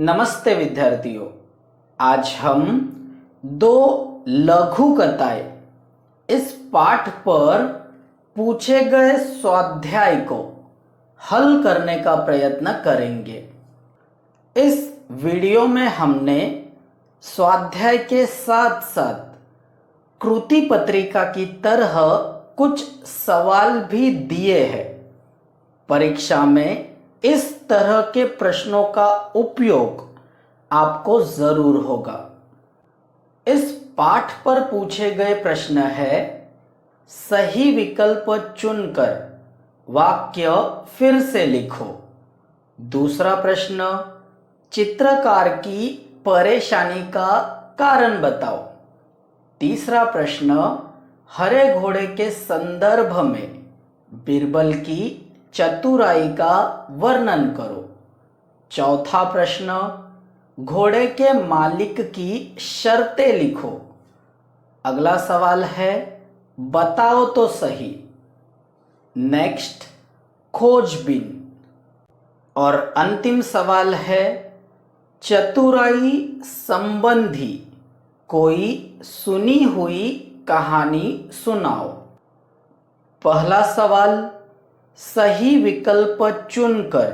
नमस्ते विद्यार्थियों, आज हम दो लघु कथाएं इस पाठ पर पूछे गए स्वाध्याय को हल करने का प्रयत्न करेंगे। इस वीडियो में हमने स्वाध्याय के साथ साथ कृति पत्रिका की तरह कुछ सवाल भी दिए हैं। परीक्षा में इस तरह के प्रश्नों का उपयोग आपको जरूर होगा। इस पाठ पर पूछे गए प्रश्न है, सही विकल्प चुनकर वाक्य फिर से लिखो। दूसरा प्रश्न, चित्रकार की परेशानी का कारण बताओ। तीसरा प्रश्न, हरे घोड़े के संदर्भ में बीरबल की चतुराई का वर्णन करो। चौथा प्रश्न, घोड़े के मालिक की शर्तें लिखो। अगला सवाल है, बताओ तो सही। नेक्स्ट, खोजबीन। और अंतिम सवाल है, चतुराई संबंधी कोई सुनी हुई कहानी सुनाओ। पहला सवाल, सही विकल्प चुनकर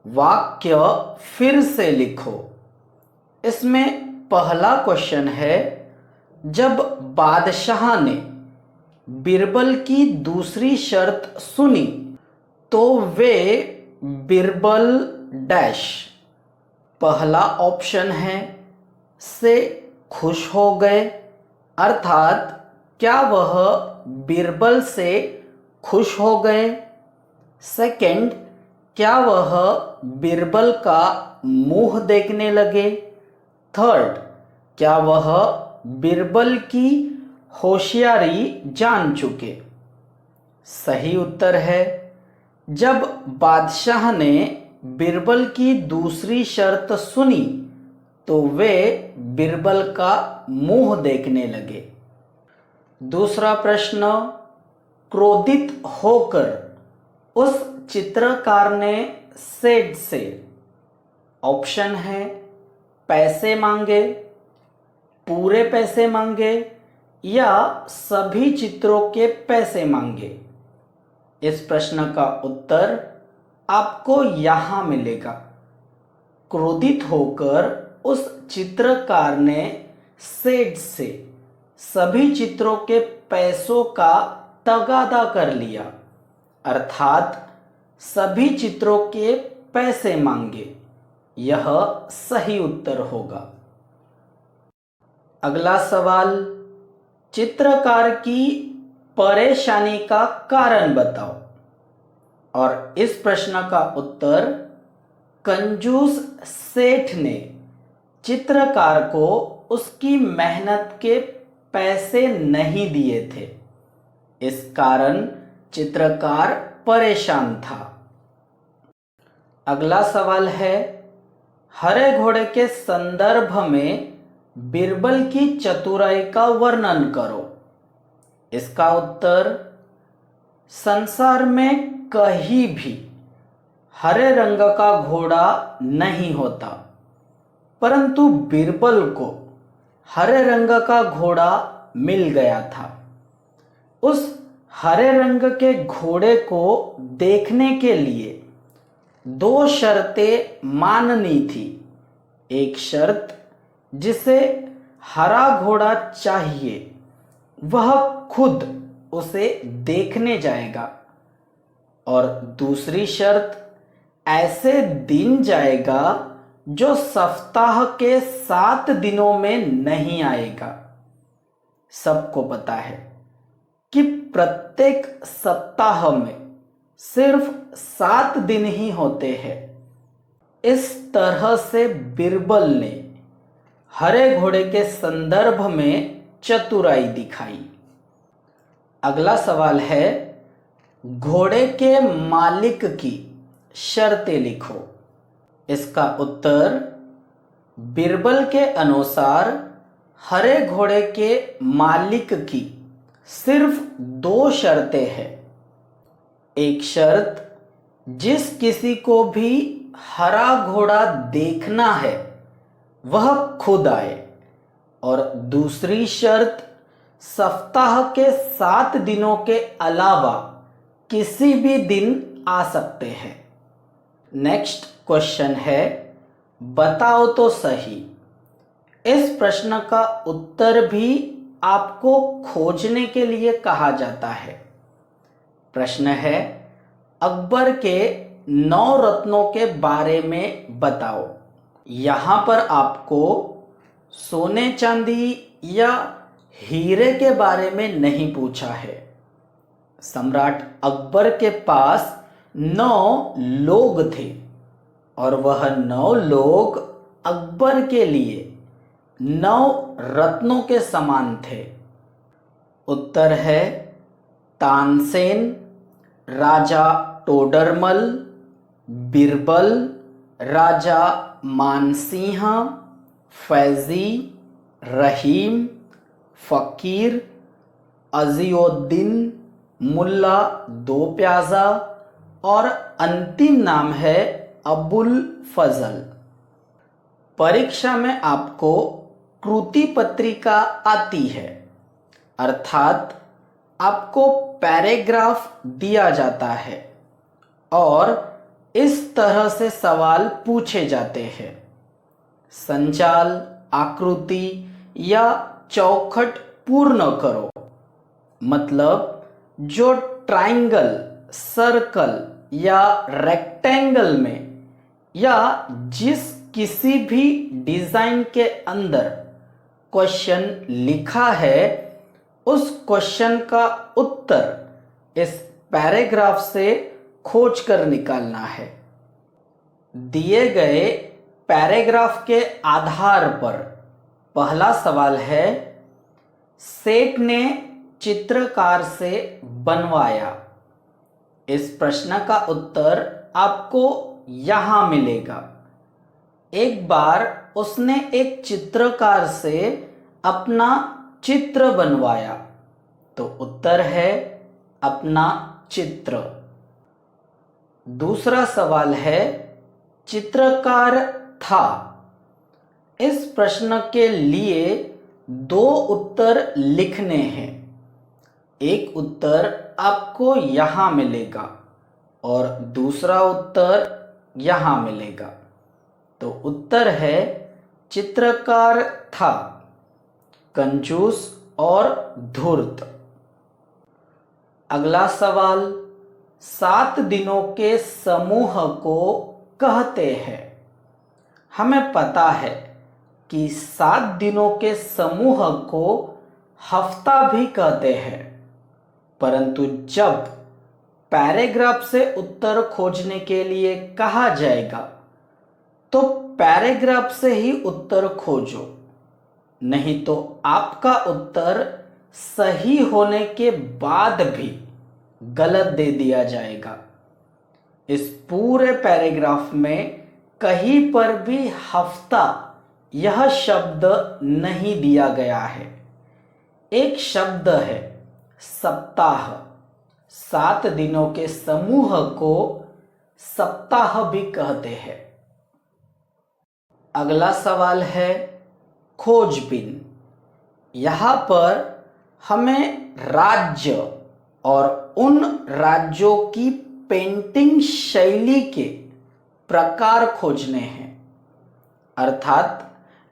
वाक्य फिर से लिखो। इसमें पहला क्वेश्चन है, जब बादशाह ने बीरबल की दूसरी शर्त सुनी तो वे बीरबल डैश। पहला ऑप्शन है से खुश हो गए, अर्थात क्या वह बीरबल से खुश हो गए। सेकंड, क्या वह बीरबल का मुंह देखने लगे। थर्ड, क्या वह बीरबल की होशियारी जान चुके। सही उत्तर है, जब बादशाह ने बीरबल की दूसरी शर्त सुनी तो वे बीरबल का मुंह देखने लगे। दूसरा प्रश्न, क्रोधित होकर उस चित्रकार ने सेठ से ऑप्शन है पैसे मांगे, पूरे पैसे मांगे या सभी चित्रों के पैसे मांगे। इस प्रश्न का उत्तर आपको यहां मिलेगा। क्रोधित होकर उस चित्रकार ने सेठ से सभी चित्रों के पैसों का तगादा कर लिया, अर्थात सभी चित्रों के पैसे मांगे। यह सही उत्तर होगा। अगला सवाल, चित्रकार की परेशानी का कारण बताओ। और इस प्रश्न का उत्तर, कंजूस सेठ ने चित्रकार को उसकी मेहनत के पैसे नहीं दिए थे, इस कारण चित्रकार परेशान था। अगला सवाल है, हरे घोड़े के संदर्भ में बीरबल की चतुराई का वर्णन करो। इसका उत्तर, संसार में कहीं भी हरे रंग का घोड़ा नहीं होता, परंतु बीरबल को हरे रंग का घोड़ा मिल गया था। उस हरे रंग के घोड़े को देखने के लिए दो शर्तें माननी थी। एक शर्त, जिसे हरा घोड़ा चाहिए वह खुद उसे देखने जाएगा, और दूसरी शर्त, ऐसे दिन जाएगा जो सप्ताह के 7 दिनों में नहीं आएगा। सबको पता है कि प्रत्येक सप्ताह में सिर्फ 7 दिन ही होते हैं। इस तरह से बीरबल ने हरे घोड़े के संदर्भ में चतुराई दिखाई। अगला सवाल है, घोड़े के मालिक की शर्तें लिखो। इसका उत्तर, बीरबल के अनुसार हरे घोड़े के मालिक की सिर्फ 2 शर्तें हैं। एक शर्त, जिस किसी को भी हरा घोड़ा देखना है वह खुद आए, और दूसरी शर्त सप्ताह के 7 दिनों के अलावा किसी भी दिन आ सकते हैं। नेक्स्ट क्वेश्चन है, बताओ तो सही। इस प्रश्न का उत्तर भी आपको खोजने के लिए कहा जाता है। प्रश्न है, अकबर के 9 रत्नों के बारे में बताओ। यहाँ पर आपको सोने चांदी या हीरे के बारे में नहीं पूछा है। सम्राट अकबर के पास 9 लोग थे और वह 9 लोग अकबर के लिए 9 रत्नों के समान थे। उत्तर है तानसेन, राजा टोडरमल, बीरबल, राजा मानसिंह, फैजी, रहीम, फकीर, अज़ीउद्दीन, मुल्ला दो प्याजा और अंतिम नाम है अबुल फजल। परीक्षा में आपको कृति पत्रिका आती है, अर्थात आपको पैराग्राफ दिया जाता है और इस तरह से सवाल पूछे जाते हैं। संचाल, आकृति या चौखट पूर्ण करो। मतलब जो ट्रायंगल, सर्कल या रेक्टेंगल में या जिस किसी भी डिजाइन के अंदर क्वेश्चन लिखा है उस क्वेश्चन का उत्तर इस पैराग्राफ से खोज कर निकालना है। दिए गए पैराग्राफ के आधार पर पहला सवाल है, सेठ ने चित्रकार से बनवाया। इस प्रश्न का उत्तर आपको यहां मिलेगा। एक बार उसने एक चित्रकार से अपना चित्र बनवाया, तो उत्तर है अपना चित्र। दूसरा सवाल है, चित्रकार था। इस प्रश्न के लिए 2 उत्तर लिखने हैं। एक उत्तर आपको यहां मिलेगा और दूसरा उत्तर यहां मिलेगा। तो उत्तर है चित्रकार था, कंजूस और धूर्त। अगला सवाल, 7 दिनों के समूह को कहते हैं। हमें पता है कि 7 दिनों के समूह को हफ्ता भी कहते हैं, परंतु जब पैराग्राफ से उत्तर खोजने के लिए कहा जाएगा तो पैराग्राफ से ही उत्तर खोजो, नहीं तो आपका उत्तर सही होने के बाद भी गलत दे दिया जाएगा। इस पूरे पैराग्राफ में कहीं पर भी हफ्ता यह शब्द नहीं दिया गया है। एक शब्द है सप्ताह। 7 दिनों के समूह को सप्ताह भी कहते हैं। अगला सवाल है खोजबीन। यहाँ पर हमें राज्य और उन राज्यों की पेंटिंग शैली के प्रकार खोजने हैं, अर्थात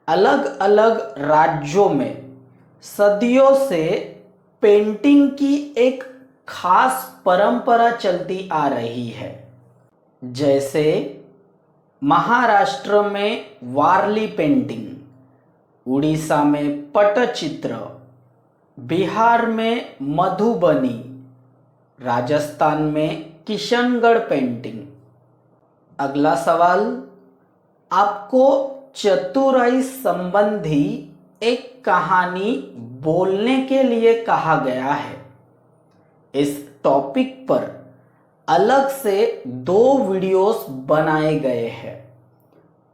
अलग अलग राज्यों में सदियों से पेंटिंग की एक खास परंपरा चलती आ रही है। जैसे महाराष्ट्र में वारली पेंटिंग, उड़ीसा में पटचित्र, बिहार में मधुबनी, राजस्थान में किशनगढ़ पेंटिंग। अगला सवाल, आपको चतुराई संबंधी एक कहानी बोलने के लिए कहा गया है। इस टॉपिक पर अलग से 2 वीडियोस बनाए गए हैं।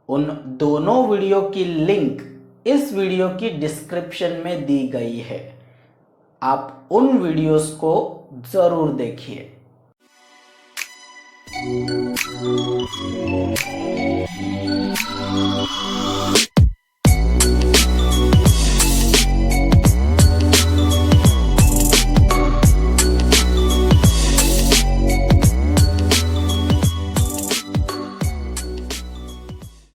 उन दोनों वीडियो की लिंक इस वीडियो की डिस्क्रिप्शन में दी गई है। आप उन वीडियोस को जरूर देखिए।